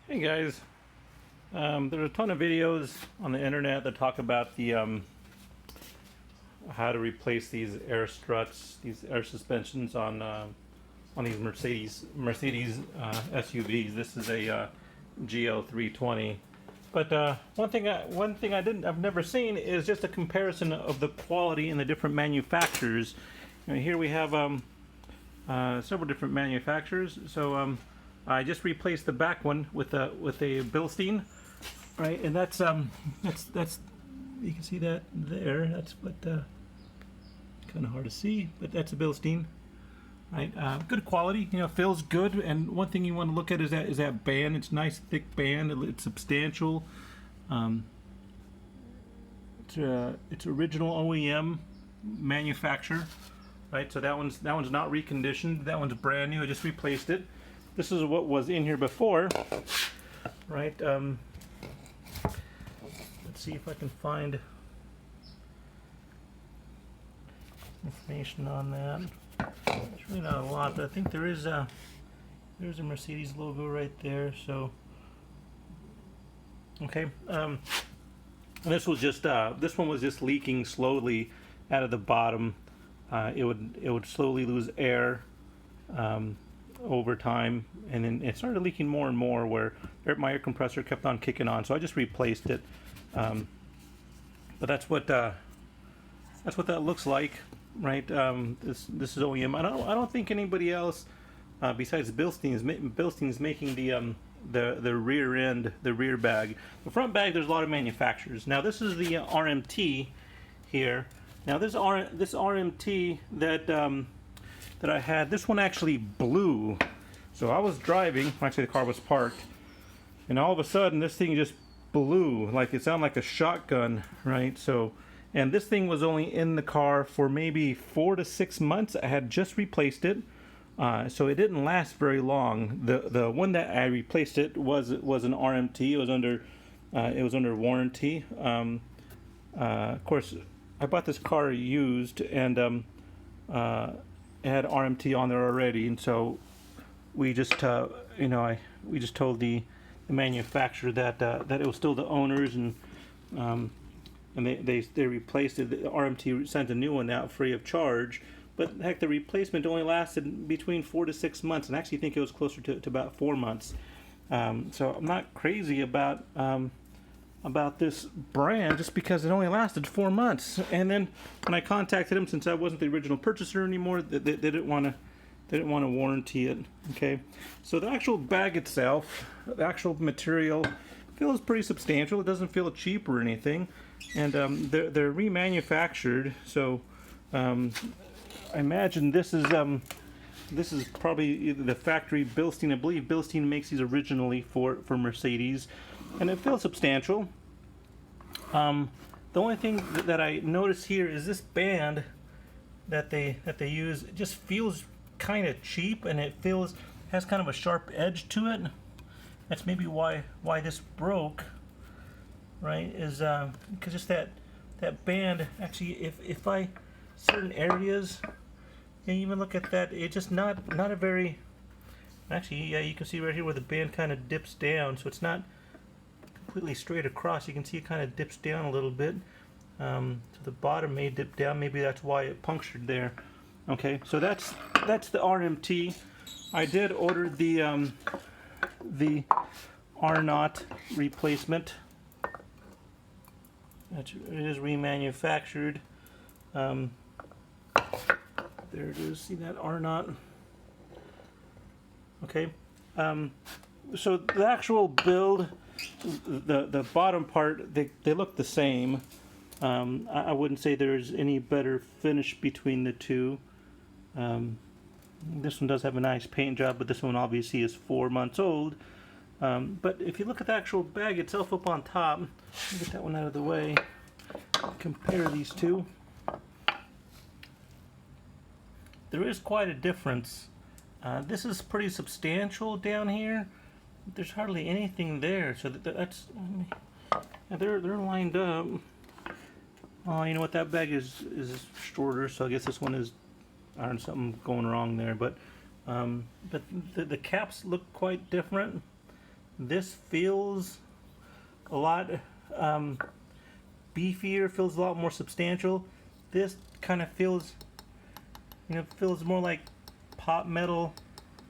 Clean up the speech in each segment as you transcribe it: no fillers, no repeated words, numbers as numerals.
Hey guys, there's a ton of videos on the internet that talk about the how to replace these air struts, these air suspensions on these Mercedes SUVs. This is a GL320. But I've never seen is just a comparison of the quality in the different manufacturers. Here we have several different manufacturers. So I just replaced the back one with a Bilstein, right? And that's you can see that there. That's what kind of hard to see, but that's a Bilstein, right? Good quality, feels good. And one thing you want to look at is that band. It's nice, thick band. It's substantial. It's original OEM manufacturer, right? So that one's not reconditioned. That one's brand new. I just replaced it. This is what was in here before, right? Let's see if I can find information on that. There's really not a lot, but I think there's a Mercedes logo right there. So, okay. This one was just leaking slowly out of the bottom. It would slowly lose air. Over time, and then it started leaking more and more where my air compressor kept on kicking on, so I just replaced it. But that's what that looks like, right? This is OEM. I don't think anybody else besides Bilstein's making the rear end, the rear bag. The front bag, there's a lot of manufacturers. Now this is the RMT here. Now this RMT that I had, this one actually blew. So I was driving, actually the car was parked, and all of a sudden this thing just blew, like it sounded like a shotgun, right? So, and this thing was only in the car for maybe 4 to 6 months. I had just replaced it, so it didn't last very long. The one that I replaced it was an RMT. It was under warranty. Of course, I bought this car used, and it had RMT on there already, and so we just we just told the manufacturer that it was still the owners, and they replaced it. The RMT sent a new one out free of charge, but heck, the replacement only lasted between 4 to 6 months, and I actually think it was closer to about 4 months. So I'm not crazy about this brand just because it only lasted 4 months. And then when I contacted them, since I wasn't the original purchaser anymore, they didn't want to warranty it. Okay, so the actual bag itself, the actual material, feels pretty substantial. It doesn't feel cheap or anything, and they're remanufactured. So I imagine this is probably the factory Bilstein. I believe Bilstein makes these originally for Mercedes, and it feels substantial. The only thing that I notice here is this band that they use. It just feels kind of cheap, and it has kind of a sharp edge to it. That's maybe why this broke, right? Is because just that band. Actually, if I certain areas, and even look at that, it's just not a very. Actually, yeah, you can see right here where the band kind of dips down, so it's not completely straight across. You can see it kind of dips down a little bit. So the bottom may dip down. Maybe that's why it punctured there. Okay, so that's the RMT. I did order the Arnott replacement. It is remanufactured. There it is. See that Arnott? Okay. So the actual build, the bottom part, they look the same. I wouldn't say there's any better finish between the two. This one does have a nice paint job, but this one obviously is 4 months old. But if you look at the actual bag itself up on top, let me get that one out of the way. Compare these two. There is quite a difference. This is pretty substantial down here. There's hardly anything there, so that's they're lined up. Oh, you know what? That bag is shorter, so I guess this one is. I don't know, something going wrong there, but the caps look quite different. This feels a lot beefier, feels a lot more substantial. This kind of feels, feels more like pop metal.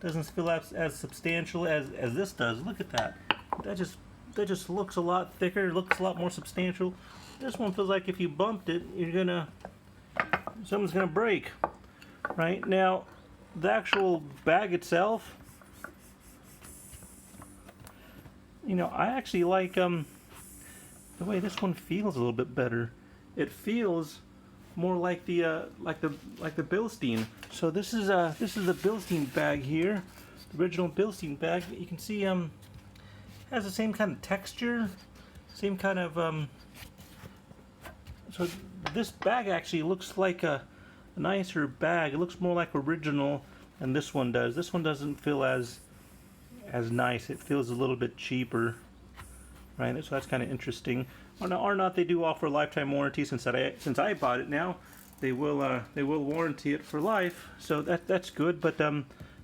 Doesn't feel as substantial as this does. Look at that. That just looks a lot thicker. Looks a lot more substantial. This one feels like if you bumped it, something's gonna break. Right now, the actual bag itself, I actually like the way this one feels a little bit better. It feels more like the Bilstein. So this is the Bilstein bag here, the original Bilstein bag. You can see has the same kind of texture, same kind of so this bag actually looks like a nicer bag. It looks more like original than this one does. This one doesn't feel as nice. It feels a little bit cheaper, right? So that's kind of interesting. On the Arnott, they do offer a lifetime warranty. Since I bought it now, they will warranty it for life. So that's good. But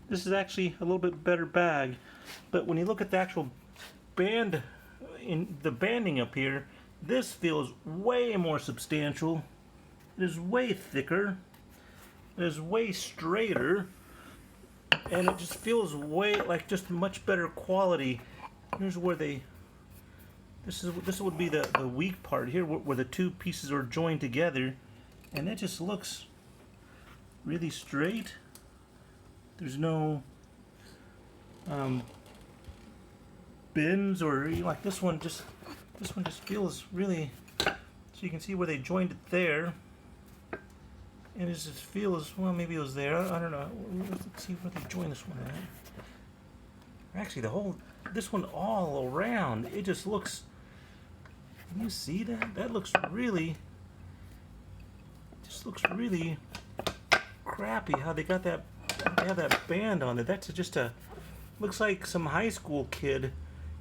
this is actually a little bit better bag. But when you look at the actual band, in the banding up here, this feels way more substantial. It is way thicker. It is way straighter, and it just feels way like just much better quality. Here's where this would be the weak part here, where the two pieces are joined together, and it just looks really straight. There's no bends or like this one just feels really. So you can see where they joined it there. And it just feels, well, maybe it was there. I don't know. Let's see where they join this one at. Actually, this one all around, it just looks. Can you see that? That looks really. Just looks really crappy. How they got that? They have that band on it. That's just looks like some high school kid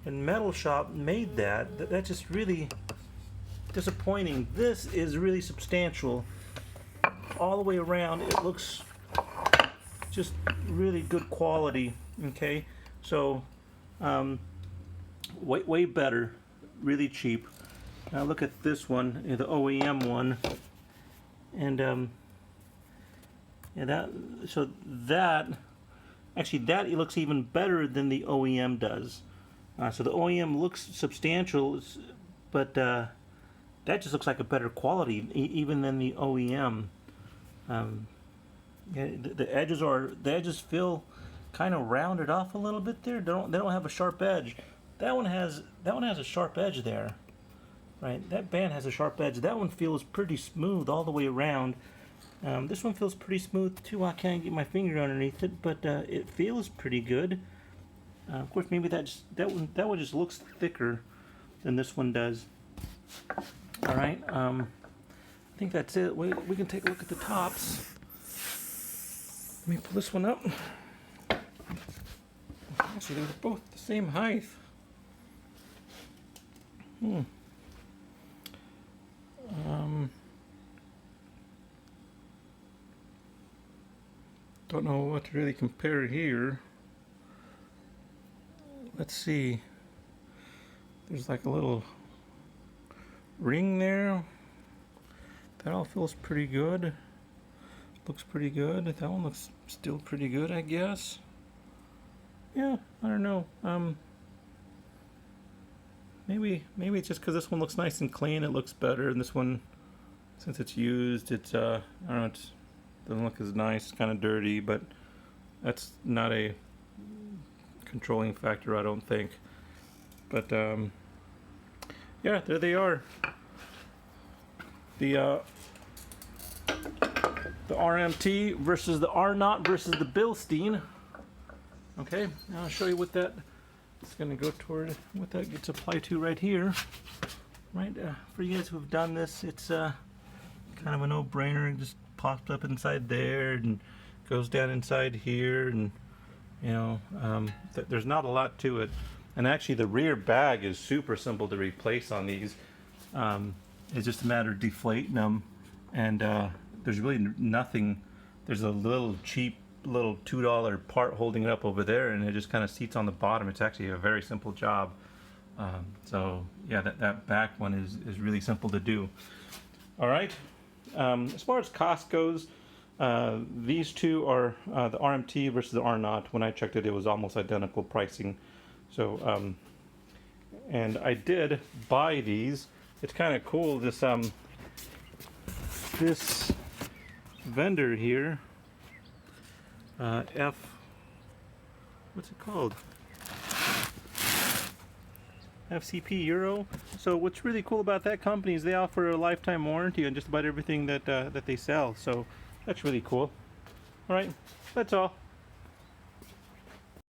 in metal shop made that. That's just really disappointing. This is really substantial. All the way around, it looks just really good quality. Okay, so way better, really cheap. Now look at this one, the OEM one, and that it looks even better than the OEM does. So the OEM looks substantial, but that just looks like a better quality even than the OEM. Yeah, the edges feel kind of rounded off a little bit there. They don't have a sharp edge. That one has a sharp edge there, right? That band has a sharp edge. That one feels pretty smooth all the way around. This one feels pretty smooth too. I can't get my finger underneath it, but it feels pretty good. Of course, maybe that one just looks thicker than this one does. All right. I think that's it. We can take a look at the tops. Let me pull this one up. Actually, they're both the same height. Don't know what to really compare here. Let's see. There's like a little ring there. That all feels pretty good. Looks pretty good. That one looks still pretty good, I guess. Yeah, I don't know. Maybe it's just because this one looks nice and clean. It looks better, and this one, since it's used, it's I don't know. It doesn't look as nice. It's kind of dirty, but that's not a controlling factor, I don't think. But yeah, there they are. The RMT versus the Arnott versus the Bilstein. Okay, now I'll show you what that is going to go toward, what that gets applied to right here. Right, for you guys who have done this, it's kind of a no-brainer. It just pops up inside there and goes down inside here, and there's not a lot to it. And actually, the rear bag is super simple to replace on these. It's just a matter of deflating them, and there's really nothing. There's a little cheap little $2 part holding it up over there, and it just kind of seats on the bottom. It's actually a very simple job. So yeah, that back one is really simple to do. All right. As far as cost goes, these two are the RMT versus the Arnott. When I checked it, it was almost identical pricing. So, and I did buy these. It's kind of cool. This vendor here, what's it called? FCP Euro. So what's really cool about that company is they offer a lifetime warranty on just about everything that they sell. So that's really cool. All right, that's all.